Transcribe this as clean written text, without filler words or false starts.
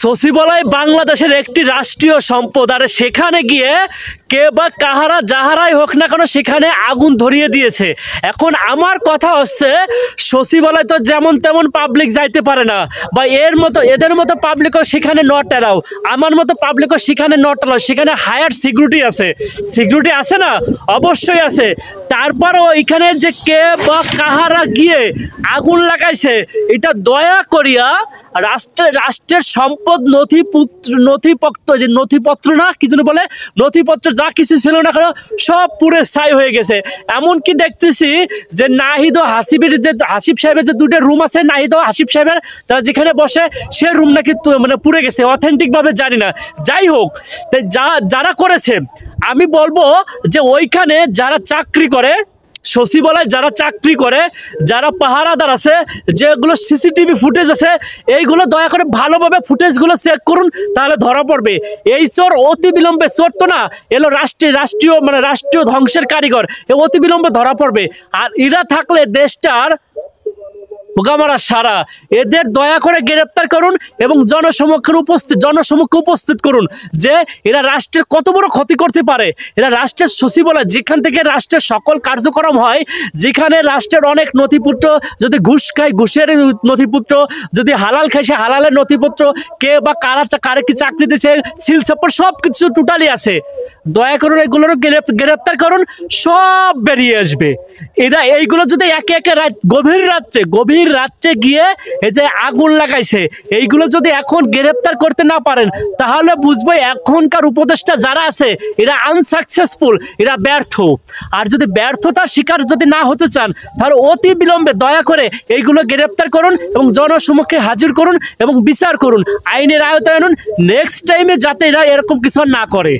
সচিবালয় বাংলাদেশের একটি রাষ্ট্রীয় সম্পদ, আর সেখানে গিয়ে কে বা কাহারা যাহারাই হোক না কেন সেখানে আগুন ধরিয়ে দিয়েছে। এখন আমার কথা হচ্ছে, সচিবালয় তো যেমন তেমন পাবলিক যাইতে পারে না, বা এদের মতো পাবলিকও সেখানে নট অ্যালাউ, আমার মতো পাবলিকও সেখানে নট অ্যালাউ। সেখানে হায়ার সিকিউরিটি আছে, সিকিউরিটি আছে না? অবশ্যই আছে। তারপরও এখানে যে কে বা কাহারা গিয়ে আগুন লাগাইছে, এটা দয়া করিয়া রাষ্ট্রের সম্পদ নথিপত্র, যে নথিপত্র না কি যেন বলে, নথিপত্র যা কিছু ছিল না কেন সব পুরে ছাই হয়ে গেছে। এমনকি দেখতেছি যে নাহিদ ও হাসিব সাহেবের যে দুটো রুম আছে, নাহিদ ও হাসিব সাহেবের তারা যেখানে বসে, সে রুম নাকি মানে পুড়ে গেছে। অথেন্টিক ভাবে জানি না, যাই হোক, তাই যারা করেছে আমি বলবো যে ওইখানে যারা চাকরি করে, সচিবালয় যারা চাকরি করে, যারা পাহারাদার আছে, যেগুলো সিসিটিভি ফুটেজ আছে, এইগুলো দয়া করে ভালোভাবে ফুটেজগুলো চেক করুন, তাহলে ধরা পড়বে। এই চোর অতি বিলম্বে, চোর তো না, এলো রাষ্ট্রীয় ধ্বংসের কারিগর, এ অতি বিলম্বে ধরা পড়বে। আর এরা থাকলে দেশটার বোকামারা সারা। এদের দয়া করে গ্রেপ্তার করুন এবং জনসমক্ষে উপস্থিত করুন যে এরা রাষ্ট্রের কত বড় ক্ষতি করতে পারে। এরা রাষ্ট্রের সচিবালয়, যেখান থেকে রাষ্ট্রের সকল কার্যক্রম হয়, যেখানে রাষ্ট্রের অনেক নথিপত্র, যদি ঘুষ খায় ঘুষের নথিপত্র, যদি হালাল খায় সে হালালের নথিপত্র, কে বা কারে কি চাকরি দিচ্ছে, সিল সাপোর্ট, সব কিছু টোটালি আছে। দয়া করুন এগুলোর গ্রেপ্তার করুন, সব বেরিয়ে আসবে। এরা এইগুলো যদি একে একে গভীর রাত্রে গিয়ে এই যে আগুন লাগাইছে, এইগুলো যদি এখন গ্রেপ্তার করতে না পারেন, তাহলে বুঝবো এখনকার উপদেষ্টা যারা আছে এরা আনসাকসেসফুল, এরা ব্যর্থ। আর যদি ব্যর্থতার শিকার যদি না হতে চান, তাহলে অতি বিলম্বে দয়া করে এইগুলো গ্রেপ্তার করুন এবং জনসমক্ষে হাজির করুন এবং বিচার করুন, আইনের আওতায় আনুন। নেক্সট টাইমে যাতে এরা এরকম কিছু না করে।